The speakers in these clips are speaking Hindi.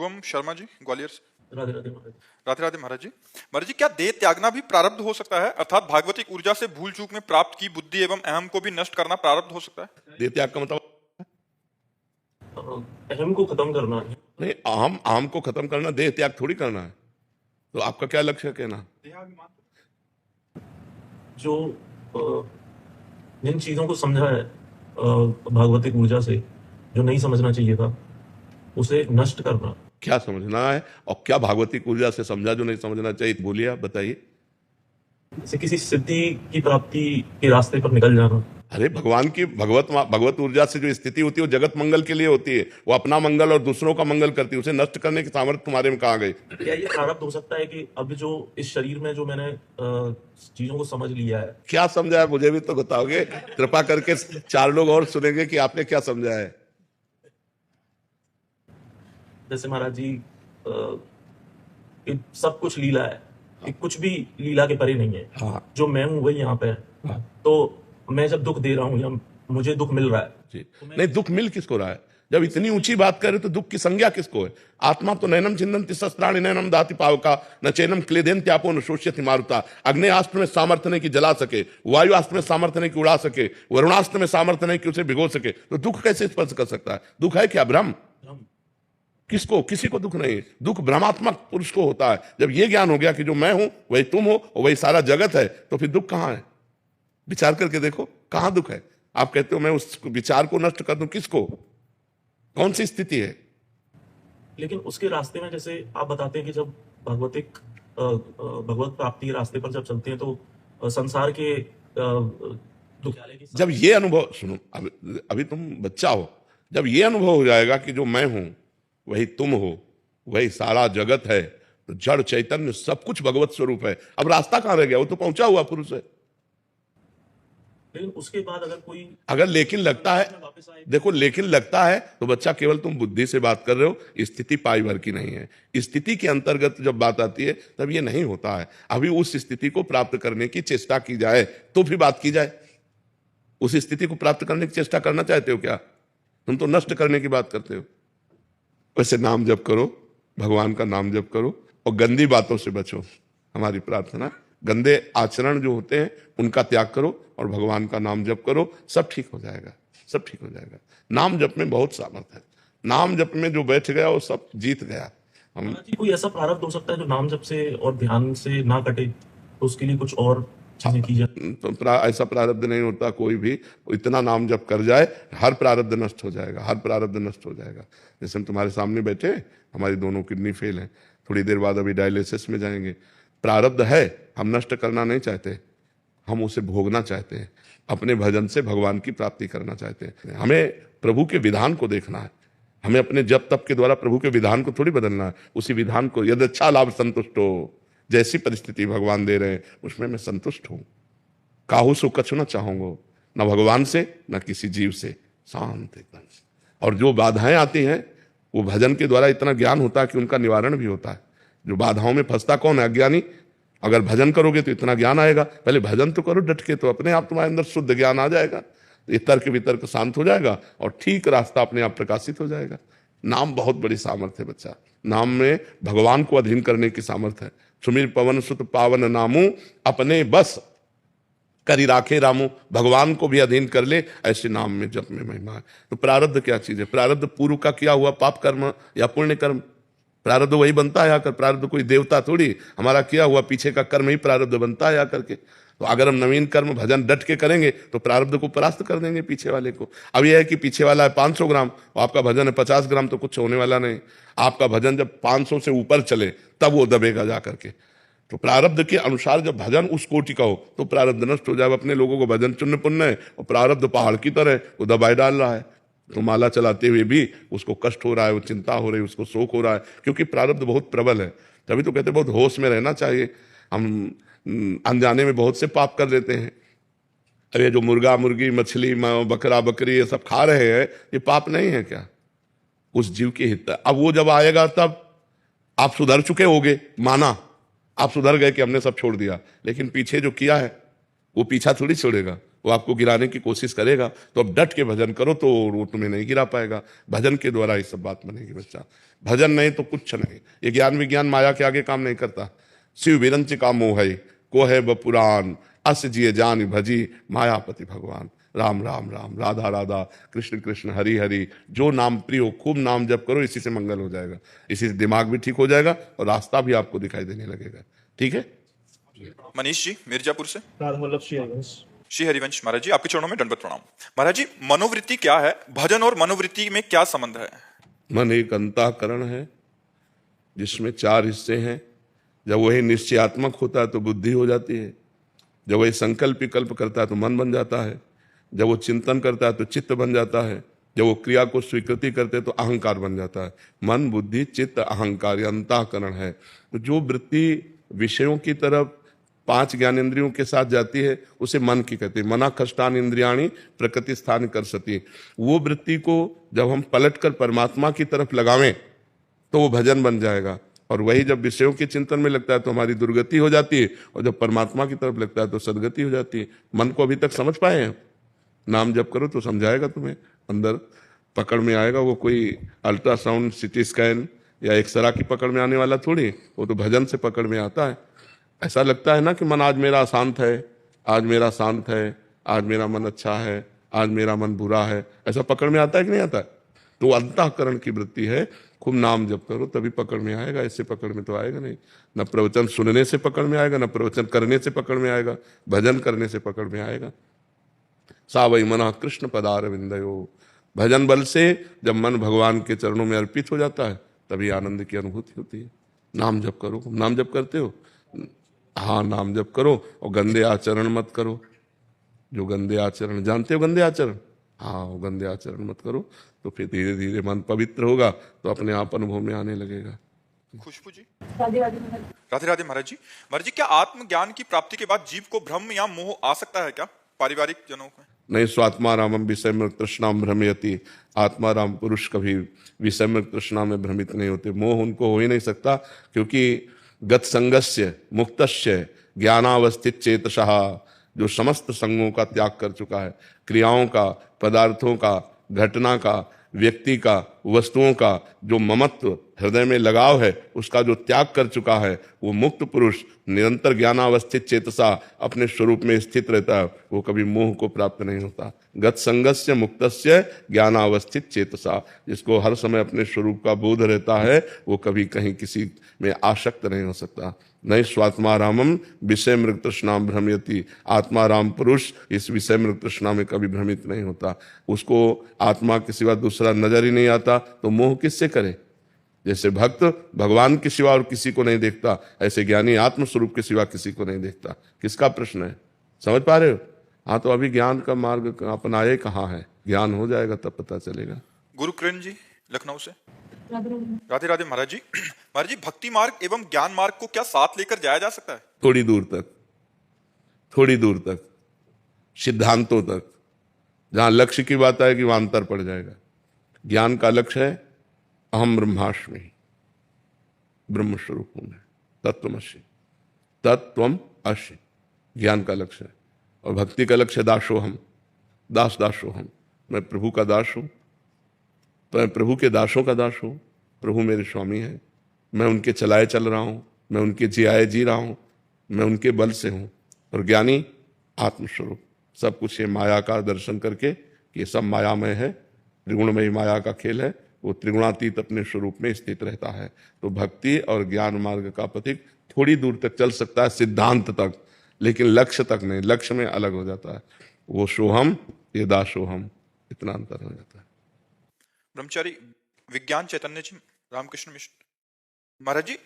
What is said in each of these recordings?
शुभम शर्मा जी, ग्वालियर से। राधे राधे महाराज। राधे राधे महाराज जी। महाराज जी, क्या देह त्यागना भी प्रारब्ध हो सकता है? अर्थात भागवतिक ऊर्जा से भूल चूक में प्राप्त की बुद्धि एवं अहम को भी नष्ट करना प्रारब्ध हो सकता है? देह त्याग का मतलब अहम को खत्म करना है। नहीं, अहम को खत्म करना, देह त्याग थोड़ी करना है। तो आपका क्या लक्ष्य है कहना? जो जिन चीजों को समझा है भागवतिक ऊर्जा से, जो नहीं समझना चाहिए था, उसे नष्ट करना। क्या समझना है और क्या भागवतिक ऊर्जा से समझा जो नहीं समझना चाहिए? बोलिए, आप बताइए। जैसे किसी सिद्धि की प्राप्ति के रास्ते पर निकल जाना। अरे भगवान की भगवत ऊर्जा से जो स्थिति होती है वो जगत मंगल के लिए होती है। वो अपना मंगल और दूसरों का मंगल करती है। उसे नष्ट करने की सामर्थ्य तुम्हारे में कहाँ गई? क्या ये प्रारब्ध हो सकता है कि अब जो इस शरीर में जो मैंने चीजों को समझ लिया है? क्या समझा है मुझे भी तो बताओगे? कृपा करके 4 लोग और सुनेंगे कि आपने क्या समझा है। जैसे महाराज जी, कि सब कुछ लीला है, कि कुछ भी लीला के परे नहीं है। हाँ। जो मैं हूं वही यहाँ पे है। हाँ। तो मैं जब दुख दे रहा हूं या मुझे दुख मिल रहा है जी। नहीं, दुख मिल किसको रहा है? जब इतनी ऊंची बात करे तो दुख की संज्ञा किसको है? आत्मा तो नैनम चिंदन्ति शस्त्राणि नैनम दाति पावका न चैनम क्लेदेन त्यापो न शोष्यति मारुता। अग्नेयास्त्र में सामर्थ्य नहीं कि जला सके, वायुआस्त्र में सामर्थ्य नहीं कि उड़ा सके, वरुणास्त्र में सामर्थ्य नहीं कि उसे भिगो सके, तो दुख कैसे स्पर्श कर सकता है? दुख है क्या? भ्रम। किसको? किसी को दुख नहीं। दुख भ्रमात्मक पुरुष को होता है। जब ये ज्ञान हो गया कि जो मैं हूं वही तुम हो और वही सारा जगत है, तो फिर दुख कहां है? विचार करके देखो, कहां दुख है? आप कहते हो मैं उस विचार को नष्ट कर दूं, किसको? कौन सी स्थिति है? लेकिन उसके रास्ते में, जैसे आप बताते हैं कि जब भगवत प्राप्ति के रास्ते पर जब चलते हैं तो संसार के दुखियाले की जब ये अनुभव, सुनो, अभी तुम बच्चा हो, जब ये अनुभव हो जाएगा कि जो मैं हूं वही तुम हो, वही सारा जगत है, तो जड़ चैतन्य सब कुछ भगवत स्वरूप है। अब रास्ता कहां रह गया? वो तो पहुंचा हुआ पुरुष है। लेकिन उसके बाद अगर लेकिन लगता है, देखो, लेकिन लगता है तो बच्चा, केवल तुम बुद्धि से बात कर रहे हो, स्थिति पाई भर की नहीं है। स्थिति के अंतर्गत जब बात आती है तब ये नहीं होता है। अभी उस स्थिति को प्राप्त करने की चेष्टा की जाए तो फिर बात की जाए। उस स्थिति को प्राप्त करने की चेष्टा करना चाहते हो क्या? तुम तो नष्ट करने की बात करते हो। वैसे नाम जप करो, भगवान का नाम जप करो और गंदी बातों से बचो। हमारी प्रार्थना, गंदे आचरण जो होते हैं उनका त्याग करो और भगवान का नाम जप करो, सब ठीक हो जाएगा, सब ठीक हो जाएगा। नाम जप में बहुत सामर्थ्य है। नाम जप में जो बैठ गया वो सब जीत गया। हम कोई ऐसा प्रारब्ध हो सकता है जो नाम जप से और ध्यान से ना कटे, तो उसके लिए कुछ और चीजें की जाए? तो ऐसा प्रारब्ध नहीं होता कोई भी। इतना नाम जप कर जाए, हर प्रारब्ध नष्ट हो जाएगा, हर प्रारब्ध नष्ट हो जाएगा। जैसे हम तुम्हारे सामने बैठे, हमारी दोनों किडनी फेल हैं, थोड़ी देर बाद अभी डायलिसिस में जाएंगे। प्रारब्ध है, हम नष्ट करना नहीं चाहते, हम उसे भोगना चाहते हैं। अपने भजन से भगवान की प्राप्ति करना चाहते हैं। हमें प्रभु के विधान को देखना है। हमें अपने जप तप के द्वारा प्रभु के विधान को थोड़ी बदलना है। उसी विधान को, यदि अच्छा लाभ संतुष्ट हो, जैसी परिस्थिति भगवान दे रहे हैं उसमें मैं संतुष्ट हूं। काहू सो कछु न चाहूंगा, न भगवान से न किसी जीव से, शांत एकदम। और जो बाधाएं आती हैं वो भजन के द्वारा इतना ज्ञान होता है कि उनका निवारण भी होता है। जो बाधाओं में फंसता कौन है? अज्ञानी। अगर भजन करोगे तो इतना ज्ञान आएगा। पहले भजन तो करो डट के, तो अपने आप तुम्हारे अंदर शुद्ध ज्ञान आ जाएगा। ये तर्क वितर्क शांत हो जाएगा और ठीक रास्ता अपने आप प्रकाशित हो जाएगा। नाम बहुत बड़ी सामर्थ्य है बच्चा। नाम में भगवान को अधीन करने की सामर्थ्य है। सुमिर पवन सुत पावन नामू, अपने बस करी राखे रामू। भगवान को भी अधीन कर ले, ऐसे नाम में जप में महिमा है। तो प्रारब्ध क्या चीज है? प्रारब्ध पूर्व का किया हुआ पाप कर्म या पुण्य कर्म। प्रारब्ध वही बनता है आकर। प्रारब्ध कोई देवता थोड़ी, हमारा किया हुआ पीछे का कर्म ही प्रारब्ध बनता है आकर के। तो अगर हम नवीन कर्म भजन डट के करेंगे तो प्रारब्ध को परास्त कर देंगे पीछे वाले को। अब यह है कि पीछे वाला है 500 ग्राम और आपका भजन है 50 ग्राम, तो कुछ होने वाला नहीं। आपका भजन जब 500 से ऊपर चले तब वो दबेगा जा करके। तो प्रारब्ध के अनुसार जब भजन उस कोटि का हो तो प्रारब्ध नष्ट हो जाए। अपने लोगों को भजन चुन्न पुण्य है और प्रारब्ध पहाड़ की तरह वो दबाए डाल रहा है। तो माला चलाते हुए भी उसको कष्ट हो रहा है, वो चिंता हो रही है, उसको शोक हो रहा है, क्योंकि प्रारब्ध बहुत प्रबल है। तभी तो कहते बहुत होश में रहना चाहिए। हम अनजाने में बहुत से पाप कर लेते हैं। अरे जो मुर्गा मुर्गी मछली बकरा बकरी ये सब खा रहे हैं, ये पाप नहीं है क्या? उस जीव के हित। अब वो जब आएगा तब आप सुधर चुके होगे, माना आप सुधर गए कि हमने सब छोड़ दिया, लेकिन पीछे जो किया है वो पीछा थोड़ी छोड़ेगा। वो आपको गिराने की कोशिश करेगा, तो अब डट के भजन करो तो वो तुम्हें नहीं गिरा पाएगा। भजन के द्वारा ये सब बात बनेगी बच्चा, भजन नहीं तो कुछ नहीं। ये ज्ञान विज्ञान माया के आगे काम नहीं करता। शिव विरंच का मोह है को है बपुरान, अस जिए जान भजी मायापति भगवान। राम राम राम, राधा राधा, कृष्ण कृष्ण, हरि हरि। जो नाम प्रिय हो, खूब नाम जप करो, इसी से मंगल हो जाएगा, इसी से दिमाग भी ठीक हो जाएगा और रास्ता भी आपको दिखाई देने लगेगा। ठीक है। मनीष जी मिर्जापुर से। राधा वल्लभ श्री हरिवंश। श्री हरिवंश महाराज जी, आपके चरणों में दंडवत प्रणाम। महाराज जी, मनोवृत्ति क्या है? भजन और मनोवृत्ति में क्या संबंध है? मन एक अंतःकरण है जिसमें 4 हिस्से हैं। जब वही निश्चयात्मक होता है तो बुद्धि हो जाती है, जब वही संकल्प विकल्प करता है तो मन बन जाता है, जब वो चिंतन करता है तो चित्त बन जाता है, जब वो क्रिया को स्वीकृति करते हैं तो अहंकार बन जाता है। मन बुद्धि चित्त अहंकार, ये अंतःकरण है। तो जो वृत्ति विषयों की तरफ 5 ज्ञानेंद्रियों के साथ जाती है उसे मन की कहते हैं। मना कष्टान इंद्रियाणी प्रकृति स्थान कर सती। वो वृत्ति को जब हम पलटकर परमात्मा की तरफ लगावें तो वो भजन बन जाएगा। और वही जब विषयों के चिंतन में लगता है तो हमारी दुर्गति हो जाती है, और जब परमात्मा की तरफ लगता है तो सदगति हो जाती है। मन को अभी तक समझ पाए हैं? नाम जप करो तो समझाएगा, तुम्हें अंदर पकड़ में आएगा। वो कोई अल्ट्रासाउंड, सिटी स्कैन या एक्सरा की पकड़ में आने वाला थोड़ी, वो तो भजन से पकड़ में आता है। ऐसा लगता है ना कि मन आज मेरा शांत है, आज मेरा शांत है, आज मेरा मन अच्छा है, आज मेरा मन बुरा है, ऐसा पकड़ में आता है कि नहीं आता है? तो अंतःकरण की वृत्ति है। खूब नाम जप करो तभी पकड़ में आएगा, ऐसे पकड़ में तो आएगा नहीं। न प्रवचन सुनने से पकड़ में आएगा, न प्रवचन करने से पकड़ में आएगा, भजन करने से पकड़ में आएगा। सा वही मना कृष्ण पदार विंदयो। भजन बल से जब मन भगवान के चरणों में अर्पित हो जाता है तभी आनंद की अनुभूति होती है। नाम जप करो। नाम जप करते हो? हाँ, नाम जप करो और गंदे आचरण मत करो। जो गंदे आचरण, जानते हो गंदे आचरण? हाँ, वो गंदे आचरण मत करो, तो फिर धीरे धीरे मन पवित्र होगा तो अपने आप अनुभव में आने लगेगा। खुशबू जी। राधे राधे महाराज जी। महाराज जी, क्या आत्मज्ञान की प्राप्ति के बाद जीव को भ्रम या मोह आ सकता है क्या पारिवारिक जनों में? नहीं, स्वात्मा रामम विषय में तृष्णा भ्रमयति। आत्मा राम पुरुष कभी विषय में तृष्णा में भ्रमित नहीं होते। मोह उनको हो ही नहीं सकता, क्योंकि गत संगस्य मुक्तस्य ज्ञानावस्थित चेतसः, जो समस्त संगों का त्याग कर चुका है, क्रियाओं का, पदार्थों का, घटना का, व्यक्ति का, वस्तुओं का जो ममत्व हृदय में लगाव है उसका जो त्याग कर चुका है, वो मुक्त पुरुष निरंतर ज्ञानावस्थित चेतसा अपने स्वरूप में स्थित रहता है। वो कभी मोह को प्राप्त नहीं होता। गत संगस्य मुक्तस्य ज्ञानावस्थित चेतसा, जिसको हर समय अपने स्वरूप का बोध रहता है वो कभी कहीं किसी में आसक्त नहीं हो सकता। नहीं, स्वात्मा रामम विषय मृग तृष्णा भ्रमयति। आत्मा राम पुरुष इस विषय मृग तृष्णा में कभी भ्रमित नहीं होता। उसको आत्मा के सिवा दूसरा नजर ही नहीं आता, तो मोह किससे करे? जैसे भक्त भगवान के सिवा और किसी को नहीं देखता, ऐसे ज्ञानी आत्मस्वरूप के सिवा किसी को नहीं देखता। किसका प्रश्न है? समझ पा रहे हो? हाँ, तो अभी ज्ञान का मार्ग अपनाए कहाँ है? ज्ञान हो जाएगा तब पता चलेगा। गुरु किरण जी लखनऊ से। राधे राधे महाराज जी। महाराज जी, भक्ति मार्ग एवं ज्ञान मार्ग को क्या साथ लेकर जाया जा सकता है? थोड़ी दूर तक, थोड़ी दूर तक, सिद्धांतों तक। जहां लक्ष्य की बात आएगी वहां अंतर पड़ जाएगा। ज्ञान का लक्ष्य है अहम ब्रह्मास्मि, ब्रह्म स्वरूप हूं मैं, तत्वमसि, तत्वम असि, ज्ञान का लक्ष्य है। और भक्ति का लक्ष्य दासोहम, दास दासोहम, मैं प्रभु का दास हूं, मैं प्रभु के दासों का दास हूं। प्रभु मेरे स्वामी है, मैं उनके चलाए चल रहा हूं, मैं उनके जियाए जी रहा हूं, मैं उनके बल से हूं। और ज्ञानी आत्मस्वरूप, सब कुछ ये माया का दर्शन करके कि ये सब मायामय है, त्रिगुणमयी माया का खेल है, वो त्रिगुणातीत अपने स्वरूप में स्थित रहता है। तो भक्ति और ज्ञान मार्ग का पथिक थोड़ी दूर तक चल सकता है, सिद्धांत तक, लेकिन लक्ष्य तक नहीं। लक्ष्य में अलग हो जाता है। वो सोहम, ये दासोहम, इतना अंतर हो जाता है। ब्रह्मचारी विज्ञान चैतन्य जी, रामकृष्ण मिश्र। महाराज जी,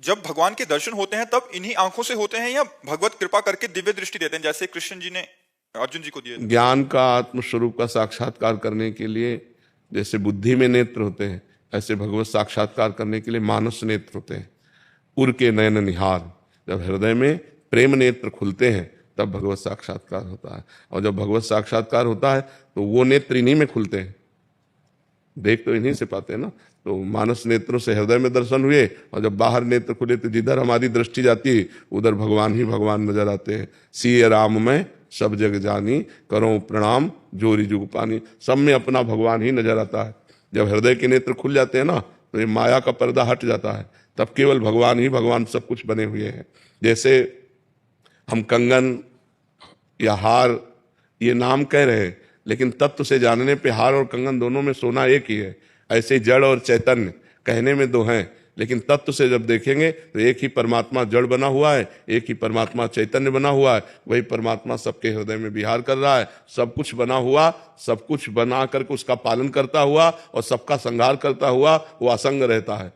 जब भगवान के दर्शन होते हैं तब इन्हीं आंखों से होते हैं या भगवत कृपा करके दिव्य दृष्टि देते हैं, जैसे कृष्ण जी ने अर्जुन जी को दिए? ज्ञान का आत्मस्वरूप का साक्षात्कार करने के लिए जैसे बुद्धि में नेत्र होते हैं, ऐसे भगवत साक्षात्कार करने के लिए मानस नेत्र होते हैं। उर के नयन निहार, जब हृदय में प्रेम नेत्र खुलते हैं तब भगवत साक्षात्कार होता है। और जब भगवत साक्षात्कार होता है तो वो नेत्र इन्हीं में खुलते हैं, देख तो इन्हीं से पाते हैं ना। तो मानस नेत्रों से हृदय में दर्शन हुए, और जब बाहर नेत्र खुले तो जिधर हमारी दृष्टि जाती है उधर भगवान ही भगवान नजर आते हैं। सीए राम में सब जग जानी, करो प्रणाम जोरी जुग पानी। सब में अपना भगवान ही नजर आता है। जब हृदय के नेत्र खुल जाते हैं ना, तो ये माया का पर्दा हट जाता है, तब केवल भगवान ही भगवान सब कुछ बने हुए हैं। जैसे हम कंगन या हार ये नाम कह रहे हैं, लेकिन तत्व से जानने पे हार और कंगन दोनों में सोना एक ही है। ऐसे जड़ और चैतन्य कहने में दो हैं, लेकिन तत्व से जब देखेंगे तो एक ही परमात्मा जड़ बना हुआ है, एक ही परमात्मा चैतन्य बना हुआ है। वही परमात्मा सबके हृदय में विहार कर रहा है। सब कुछ बना हुआ, सब कुछ बना करके उसका पालन करता हुआ और सबका संहार करता हुआ वो असंग रहता है।